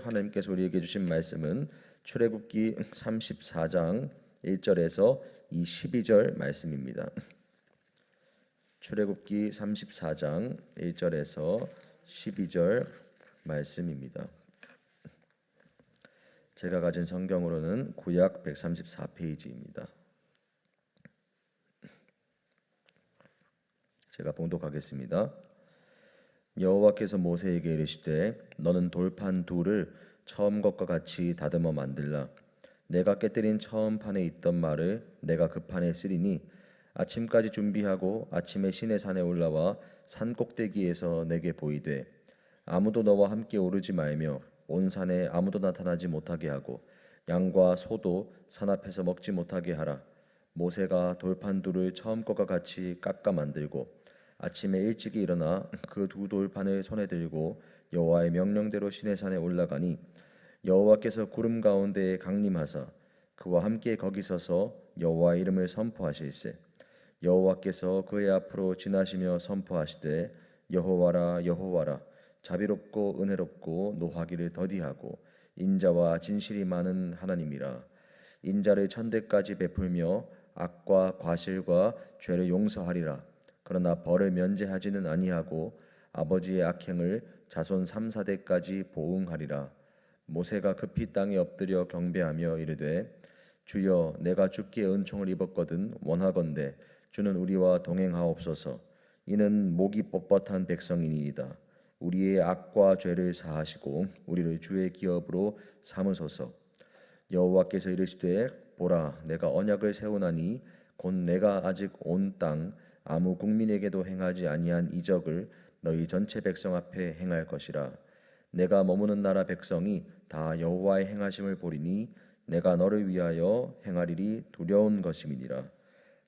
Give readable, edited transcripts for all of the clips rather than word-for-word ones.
하나님께서 우리에게 주신 말씀은 출애굽기 34장 1절에서 이 12절 말씀입니다. 출애굽기 34장 1절에서 12절 말씀입니다. 제가 가진 성경으로는 구약 134페이지입니다. 제가 봉독하겠습니다. 여호와께서 모세에게 이르시되 너는 돌판 둘을 처음 것과 같이 다듬어 만들라. 내가 깨뜨린 처음 판에 있던 말을 내가 그 판에 쓰리니 아침까지 준비하고 아침에 시내산에 올라와 산 꼭대기에서 내게 보이되 아무도 너와 함께 오르지 말며 온 산에 아무도 나타나지 못하게 하고 양과 소도 산 앞에서 먹지 못하게 하라. 모세가 돌판 둘을 처음 것과 같이 깎아 만들고 아침에 일찍이 일어나 그 두 돌판을 손에 들고 여호와의 명령대로 시내산에 올라가니 여호와께서 구름 가운데에 강림하사 그와 함께 거기 서서 여호와의 이름을 선포하실세. 여호와께서 그의 앞으로 지나시며 선포하시되 여호와라 여호와라 자비롭고 은혜롭고 노하기를 더디하고 인자와 진실이 많은 하나님이라. 인자를 천대까지 베풀며 악과 과실과 죄를 용서하리라. 그러나 벌을 면제하지는 아니하고 아버지의 악행을 자손 3, 4대까지 보응하리라. 모세가 급히 땅에 엎드려 경배하며 이르되 주여 내가 주께 은총을 입었거든 원하건대 주는 우리와 동행하옵소서. 이는 목이 뻣뻣한 백성이니이다. 우리의 악과 죄를 사하시고 우리를 주의 기업으로 삼으소서. 여호와께서 이르시되 보라 내가 언약을 세우나니 곧 내가 아직 온 땅 아무 국민에게도 행하지 아니한 이적을 너희 전체 백성 앞에 행할 것이라. 내가 머무는 나라 백성이 다 여호와의 행하심을 보리니 내가 너를 위하여 행할 일이 두려운 것임이니라.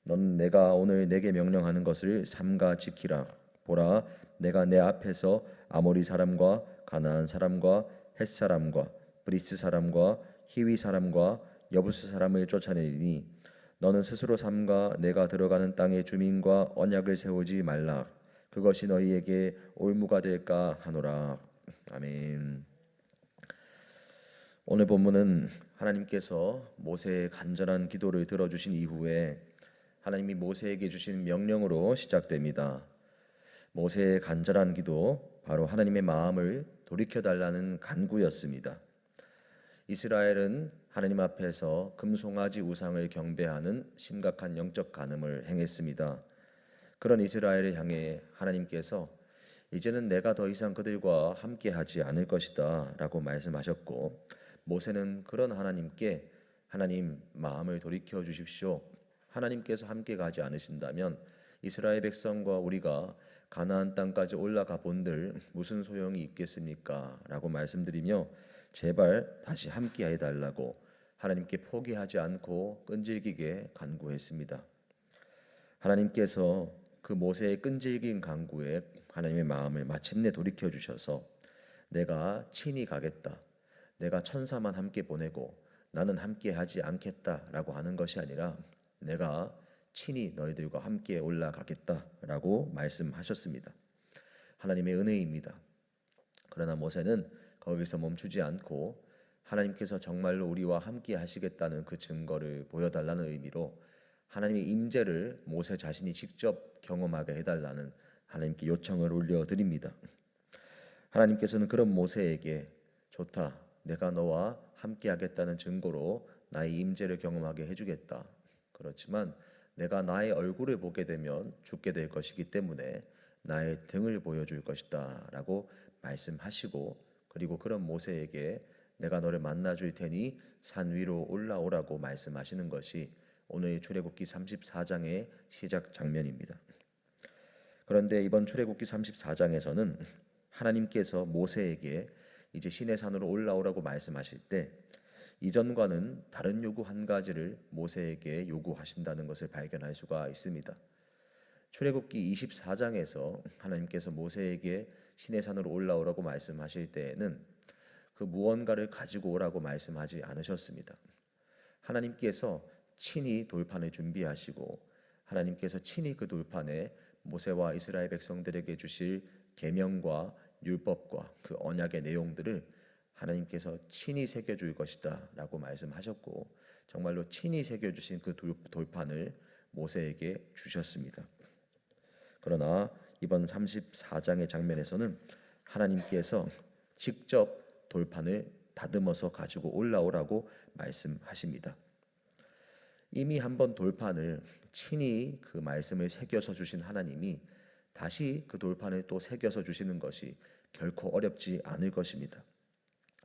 너는 내가 오늘 내게 명령하는 것을 삼가 지키라. 보라 내가 내 앞에서 아모리 사람과 가나안 사람과 헷 사람과 브리스 사람과 히위 사람과 여부스 사람을 쫓아내리니 너는 스스로 삼가 내가 들어가는 땅의 주민과 언약을 세우지 말라. 그것이 너희에게 올무가 될까 하노라. 아멘. 오늘 본문은 하나님께서 모세의 간절한 기도를 들어주신 이후에 하나님이 모세에게 주신 명령으로 시작됩니다. 모세의 간절한 기도, 바로 하나님의 마음을 돌이켜달라는 간구였습니다. 이스라엘은 하나님 앞에서 금송아지 우상을 경배하는 심각한 영적 간음을 행했습니다. 그런 이스라엘을 향해 하나님께서 이제는 내가 더 이상 그들과 함께하지 않을 것이다 라고 말씀하셨고, 모세는 그런 하나님께 하나님 마음을 돌이켜 주십시오. 하나님께서 함께 가지 않으신다면 이스라엘 백성과 우리가 가나안 땅까지 올라가 본들 무슨 소용이 있겠습니까? 라고 말씀드리며 제발 다시 함께 해달라고 하나님께 포기하지 않고 끈질기게 간구했습니다. 하나님께서 그 모세의 끈질긴 간구에 하나님의 마음을 마침내 돌이켜 주셔서 내가 친히 가겠다, 내가 천사만 함께 보내고 나는 함께 하지 않겠다라고 하는 것이 아니라 내가 친히 너희들과 함께 올라가겠다라고 말씀하셨습니다. 하나님의 은혜입니다. 그러나 모세는 거기서 멈추지 않고 하나님께서 정말로 우리와 함께 하시겠다는 그 증거를 보여달라는 의미로 하나님의 임재를 모세 자신이 직접 경험하게 해달라는 하나님께 요청을 올려드립니다. 하나님께서는 그런 모세에게 좋다, 내가 너와 함께 하겠다는 증거로 나의 임재를 경험하게 해주겠다. 그렇지만 내가 나의 얼굴을 보게 되면 죽게 될 것이기 때문에 나의 등을 보여줄 것이다 라고 말씀하시고, 그리고 그런 모세에게 내가 너를 만나줄 테니 산 위로 올라오라고 말씀하시는 것이 오늘 출애굽기 34장의 시작 장면입니다. 그런데 이번 출애굽기 34장에서는 하나님께서 모세에게 이제 시내산으로 올라오라고 말씀하실 때 이전과는 다른 요구 한 가지를 모세에게 요구하신다는 것을 발견할 수가 있습니다. 출애굽기 24장에서 하나님께서 모세에게 시내산으로 올라오라고 말씀하실 때에는 그 무언가를 가지고 오라고 말씀하지 않으셨습니다. 하나님께서 친히 돌판을 준비하시고 하나님께서 친히 그 돌판에 모세와 이스라엘 백성들에게 주실 계명과 율법과 그 언약의 내용들을 하나님께서 친히 새겨줄 것이다 라고 말씀하셨고, 정말로 친히 새겨주신 그 돌판을 모세에게 주셨습니다. 그러나 이번 34장의 장면에서는 하나님께서 직접 돌판을 다듬어서 가지고 올라오라고 말씀하십니다. 이미 한번 돌판을 친히 그 말씀을 새겨서 주신 하나님이 다시 그 돌판을 또 새겨서 주시는 것이 결코 어렵지 않을 것입니다.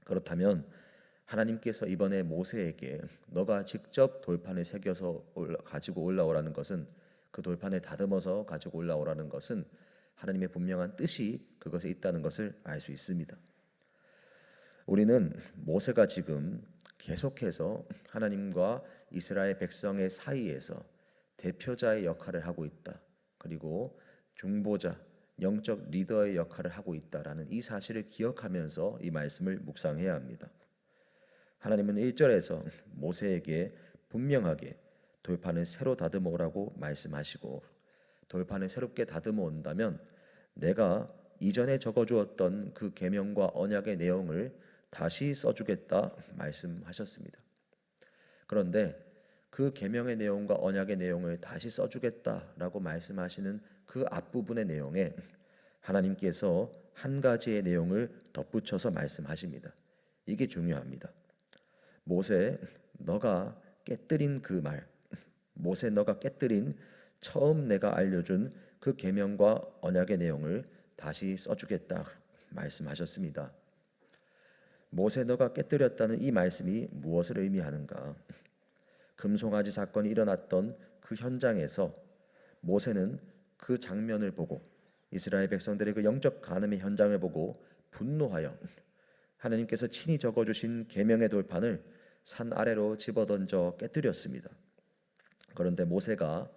그렇다면 하나님께서 이번에 모세에게 너가 직접 돌판을 새겨서 가지고 올라오라는 것은, 그 돌판을 다듬어서 가지고 올라오라는 것은 하나님의 분명한 뜻이 그것에 있다는 것을 알 수 있습니다. 우리는 모세가 지금 계속해서 하나님과 이스라엘 백성의 사이에서 대표자의 역할을 하고 있다, 그리고 중보자, 영적 리더의 역할을 하고 있다라는 이 사실을 기억하면서 이 말씀을 묵상해야 합니다. 하나님은 1절에서 모세에게 분명하게 돌판을 새로 다듬어 오라고 말씀하시고, 돌판을 새롭게 다듬어 온다면 내가 이전에 적어주었던 그 계명과 언약의 내용을 다시 써주겠다 말씀하셨습니다. 그런데 그 계명의 내용과 언약의 내용을 다시 써주겠다라고 말씀하시는 그 앞부분의 내용에 하나님께서 한 가지의 내용을 덧붙여서 말씀하십니다. 이게 중요합니다. 모세, 너가 깨뜨린 그 말, 모세 너가 깨뜨린 처음 내가 알려준 그 계명과 언약의 내용을 다시 써주겠다 말씀하셨습니다. 모세 너가 깨뜨렸다는 이 말씀이 무엇을 의미하는가? 금송아지 사건이 일어났던 그 현장에서 모세는 그 장면을 보고, 이스라엘 백성들의 그 영적 간음의 현장을 보고 분노하여 하나님께서 친히 적어주신 계명의 돌판을 산 아래로 집어던져 깨뜨렸습니다. 그런데 모세가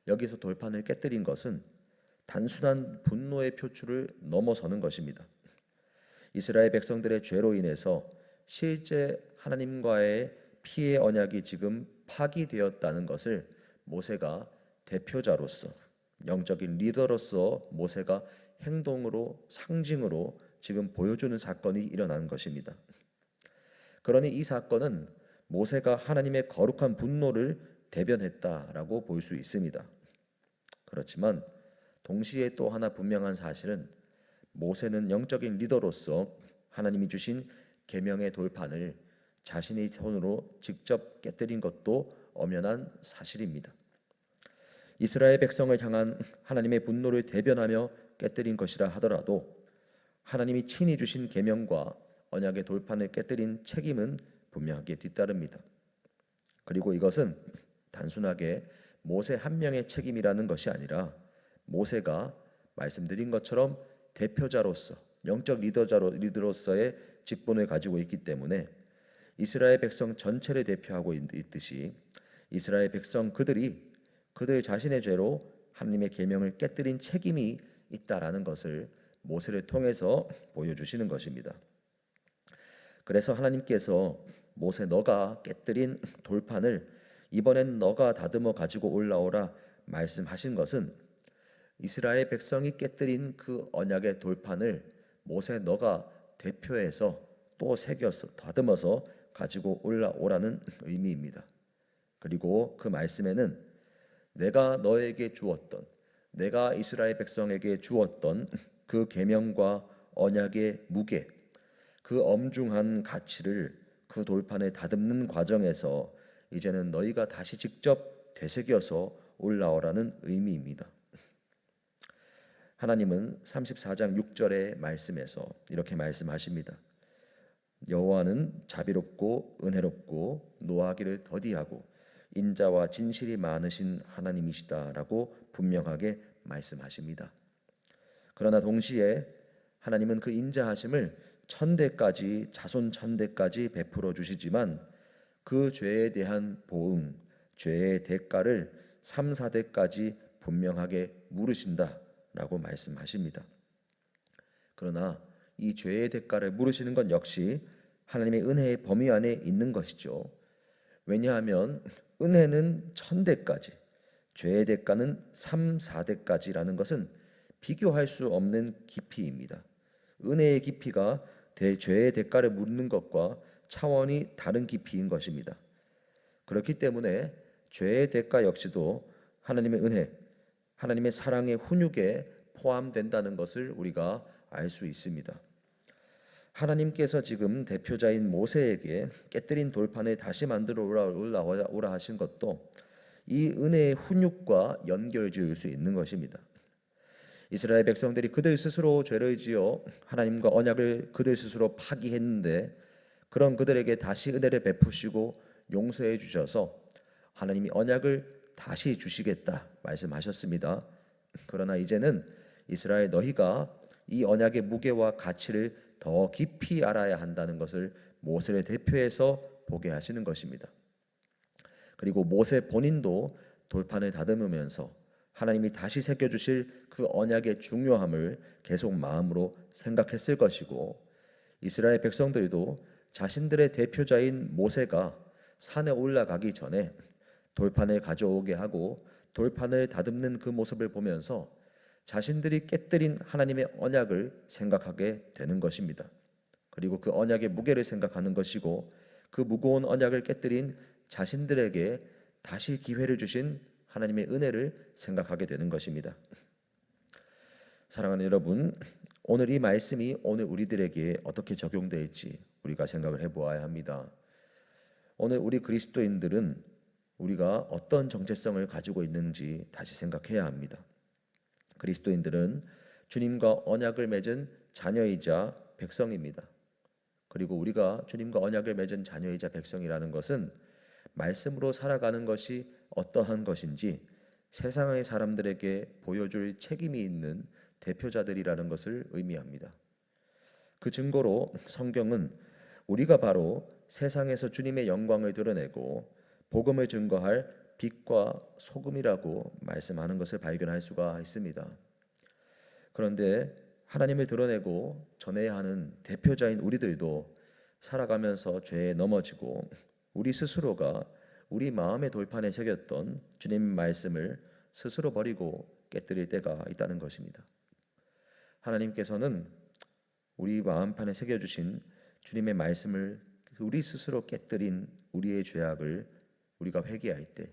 여기서 돌판을 깨뜨린 것은 단순한 분노의 표출을 넘어서는 것입니다. 이스라엘 백성들의 죄로 인해서 실제 하나님과의 피의 언약이 지금 파기되었다는 것을 모세가 대표자로서, 영적인 리더로서 모세가 행동으로, 상징으로 지금 보여주는 사건이 일어난 것입니다. 그러니 이 사건은 모세가 하나님의 거룩한 분노를 대변했다라고 볼 수 있습니다. 그렇지만 동시에 또 하나 분명한 사실은, 모세는 영적인 리더로서 하나님이 주신 계명의 돌판을 자신의 손으로 직접 깨뜨린 것도 엄연한 사실입니다. 이스라엘 백성을 향한 하나님의 분노를 대변하며 깨뜨린 것이라 하더라도 하나님이 친히 주신 계명과 언약의 돌판을 깨뜨린 책임은 분명하게 뒤따릅니다. 그리고 이것은 단순하게 모세 한 명의 책임이라는 것이 아니라 모세가 말씀드린 것처럼 대표자로서, 영적 리더로서의 직분을 가지고 있기 때문에 이스라엘 백성 전체를 대표하고 있듯이 이스라엘 백성 그들 자신의 죄로 하나님의 계명을 깨뜨린 책임이 있다라는 것을 모세를 통해서 보여주시는 것입니다. 그래서 하나님께서 모세 너가 깨뜨린 돌판을 이번엔 너가 다듬어 가지고 올라오라 말씀하신 것은, 이스라엘 백성이 깨뜨린 그 언약의 돌판을 모세 너가 대표해서 또 새겨서 다듬어서 가지고 올라오라는 의미입니다. 그리고 그 말씀에는 내가 너에게 주었던, 내가 이스라엘 백성에게 주었던 그 계명과 언약의 무게, 그 엄중한 가치를 그 돌판에 다듬는 과정에서 이제는 너희가 다시 직접 되새겨서 올라오라는 의미입니다. 하나님은 34장 6절의 말씀에서 이렇게 말씀하십니다. 여호와는 자비롭고 은혜롭고 노하기를 더디하고 인자와 진실이 많으신 하나님이시다라고 분명하게 말씀하십니다. 그러나 동시에 하나님은 그 인자하심을 천대까지, 자손 천대까지 베풀어 주시지만 그 죄에 대한 보응, 죄의 대가를 3, 4대까지 분명하게 물으신다라고 말씀하십니다. 그러나 이 죄의 대가를 물으시는 것 역시 하나님의 은혜의 범위 안에 있는 것이죠. 왜냐하면 은혜는 천대까지, 죄의 대가는 3, 4대까지라는 것은 비교할 수 없는 깊이입니다. 은혜의 깊이가 죄의 대가를 묻는 것과 차원이 다른 깊이인 것입니다. 그렇기 때문에 죄의 대가 역시도 하나님의 은혜, 하나님의 사랑의 훈육에 포함된다는 것을 우리가 알 수 있습니다. 하나님께서 지금 대표자인 모세에게 깨뜨린 돌판을 다시 만들어 오라 하신 것도 이 은혜의 훈육과 연결지을 수 있는 것입니다. 이스라엘 백성들이 그들 스스로 죄를 지어 하나님과 언약을 그들 스스로 파기했는데 그런 그들에게 다시 은혜를 베푸시고 용서해 주셔서 하나님이 언약을 다시 주시겠다 말씀하셨습니다. 그러나 이제는 이스라엘 너희가 이 언약의 무게와 가치를 더 깊이 알아야 한다는 것을 모세를 대표해서 보게 하시는 것입니다. 그리고 모세 본인도 돌판을 다듬으면서 하나님이 다시 새겨주실 그 언약의 중요함을 계속 마음으로 생각했을 것이고, 이스라엘 백성들도 자신들의 대표자인 모세가 산에 올라가기 전에 돌판을 가져오게 하고 돌판을 다듬는 그 모습을 보면서 자신들이 깨뜨린 하나님의 언약을 생각하게 되는 것입니다. 그리고 그 언약의 무게를 생각하는 것이고, 그 무거운 언약을 깨뜨린 자신들에게 다시 기회를 주신 하나님의 은혜를 생각하게 되는 것입니다. 사랑하는 여러분, 오늘 이 말씀이 오늘 우리들에게 어떻게 적용될지 우리가 생각을 해보아야 합니다. 오늘 우리 그리스도인들은 우리가 어떤 정체성을 가지고 있는지 다시 생각해야 합니다. 그리스도인들은 주님과 언약을 맺은 자녀이자 백성입니다. 그리고 우리가 주님과 언약을 맺은 자녀이자 백성이라는 것은 말씀으로 살아가는 것이 어떠한 것인지 세상의 사람들에게 보여줄 책임이 있는 대표자들이라는 것을 의미합니다. 그 증거로 성경은 우리가 바로 세상에서 주님의 영광을 드러내고 복음을 증거할 빛과 소금이라고 말씀하는 것을 발견할 수가 있습니다. 그런데 하나님을 드러내고 전해야 하는 대표자인 우리들도 살아가면서 죄에 넘어지고 우리 스스로가 우리 마음의 돌판에 새겼던 주님 말씀을 스스로 버리고 깨뜨릴 때가 있다는 것입니다. 하나님께서는 우리 마음판에 새겨주신 주님의 말씀을 우리 스스로 깨뜨린 우리의 죄악을 우리가 회개할 때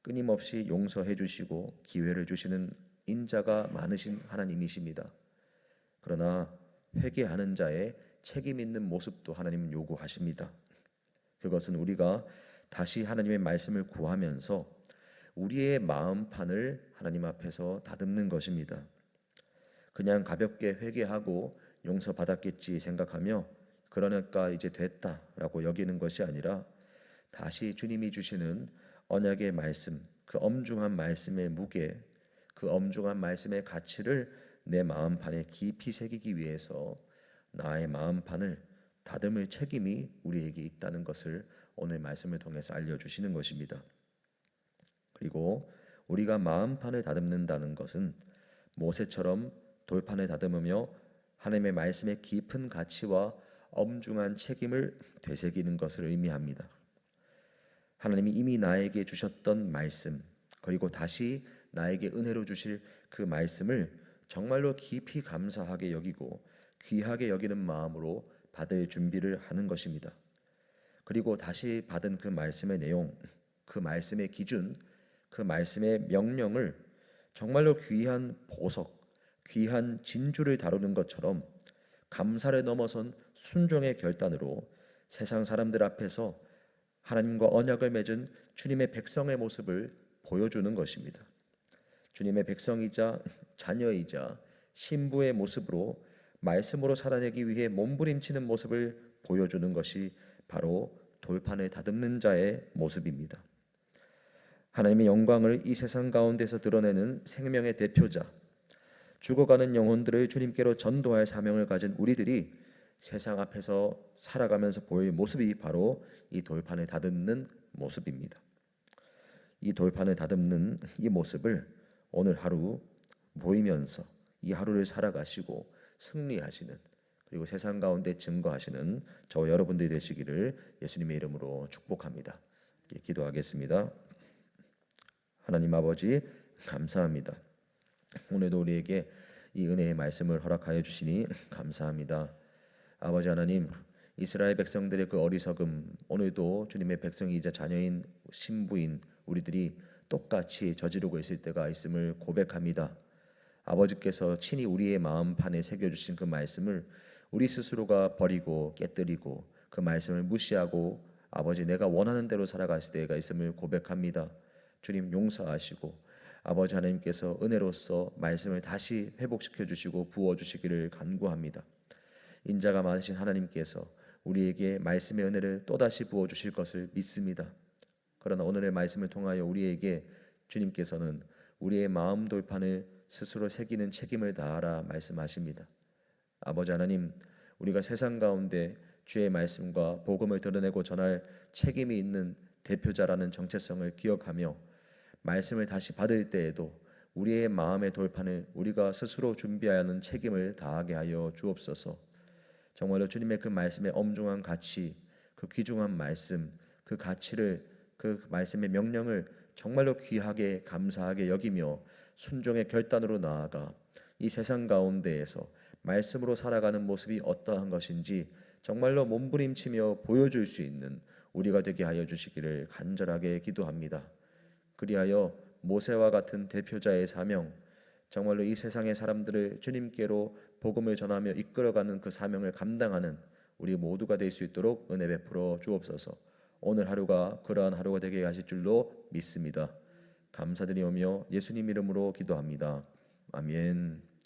끊임없이 용서해 주시고 기회를 주시는 인자가 많으신 하나님이십니다. 그러나 회개하는 자의 책임 있는 모습도 하나님은 요구하십니다. 그것은 우리가 다시 하나님의 말씀을 구하면서 우리의 마음판을 하나님 앞에서 다듬는 것입니다. 그냥 가볍게 회개하고 용서받았겠지 생각하며 그러니까 이제 됐다라고 여기는 것이 아니라 다시 주님이 주시는 언약의 말씀, 그 엄중한 말씀의 무게, 그 엄중한 말씀의 가치를 내 마음판에 깊이 새기기 위해서 나의 마음판을 다듬을 책임이 우리에게 있다는 것을 오늘 말씀을 통해서 알려주시는 것입니다. 그리고 우리가 마음판을 다듬는다는 것은 모세처럼 돌판을 다듬으며 하나님의 말씀의 깊은 가치와 엄중한 책임을 되새기는 것을 의미합니다. 하나님이 이미 나에게 주셨던 말씀, 그리고 다시 나에게 은혜로 주실 그 말씀을 정말로 깊이 감사하게 여기고 귀하게 여기는 마음으로 받을 준비를 하는 것입니다. 그리고 다시 받은 그 말씀의 내용, 그 말씀의 기준, 그 말씀의 명령을 정말로 귀한 보석, 귀한 진주를 다루는 것처럼 감사를 넘어선 순종의 결단으로 세상 사람들 앞에서 하나님과 언약을 맺은 주님의 백성의 모습을 보여주는 것입니다. 주님의 백성이자 자녀이자 신부의 모습으로 말씀으로 살아내기 위해 몸부림치는 모습을 보여주는 것이 바로 돌판을 다듬는 자의 모습입니다. 하나님의 영광을 이 세상 가운데서 드러내는 생명의 대표자, 죽어가는 영혼들을 주님께로 전도할 사명을 가진 우리들이 세상 앞에서 살아가면서 보일 모습이 바로 이 돌판을 다듬는 모습입니다. 이 돌판을 다듬는 이 모습을 오늘 하루 보이면서 이 하루를 살아가시고 승리하시는, 그리고 세상 가운데 증거하시는 저와 여러분들이 되시기를 예수님의 이름으로 축복합니다. 기도하겠습니다. 하나님 아버지, 감사합니다. 오늘도 우리에게 이 은혜의 말씀을 허락하여 주시니 감사합니다. 아버지 하나님, 이스라엘 백성들의 그 어리석음, 오늘도 주님의 백성이자 자녀인 신부인 우리들이 똑같이 저지르고 있을 때가 있음을 고백합니다. 아버지께서 친히 우리의 마음판에 새겨주신 그 말씀을 우리 스스로가 버리고 깨뜨리고 그 말씀을 무시하고 아버지 내가 원하는 대로 살아갔을 때가 있음을 고백합니다. 주님 용서하시고 아버지 하나님께서 은혜로서 말씀을 다시 회복시켜 주시고 부어 주시기를 간구합니다. 인자가 많으신 하나님께서 우리에게 말씀의 은혜를 또다시 부어 주실 것을 믿습니다. 그러나 오늘의 말씀을 통하여 우리에게 주님께서는 우리의 마음 돌판을 스스로 새기는 책임을 다하라 말씀하십니다. 아버지 하나님, 우리가 세상 가운데 주의 말씀과 복음을 드러내고 전할 책임이 있는 대표자라는 정체성을 기억하며 말씀을 다시 받을 때에도 우리의 마음의 돌판을 우리가 스스로 준비해야 하는 책임을 다하게 하여 주옵소서. 정말로 주님의 그 말씀의 엄중한 가치, 그 귀중한 말씀, 그 가치를, 그 말씀의 명령을 정말로 귀하게 감사하게 여기며 순종의 결단으로 나아가 이 세상 가운데에서 말씀으로 살아가는 모습이 어떠한 것인지 정말로 몸부림치며 보여줄 수 있는 우리가 되게 하여 주시기를 간절하게 기도합니다. 그리하여 모세와 같은 대표자의 사명, 정말로 이 세상의 사람들을 주님께로 복음을 전하며 이끌어가는 그 사명을 감당하는 우리 모두가 될 수 있도록 은혜 베풀어 주옵소서. 오늘 하루가 그러한 하루가 되게 하실 줄로 믿습니다. 감사드리오며 예수님 이름으로 기도합니다. 아멘.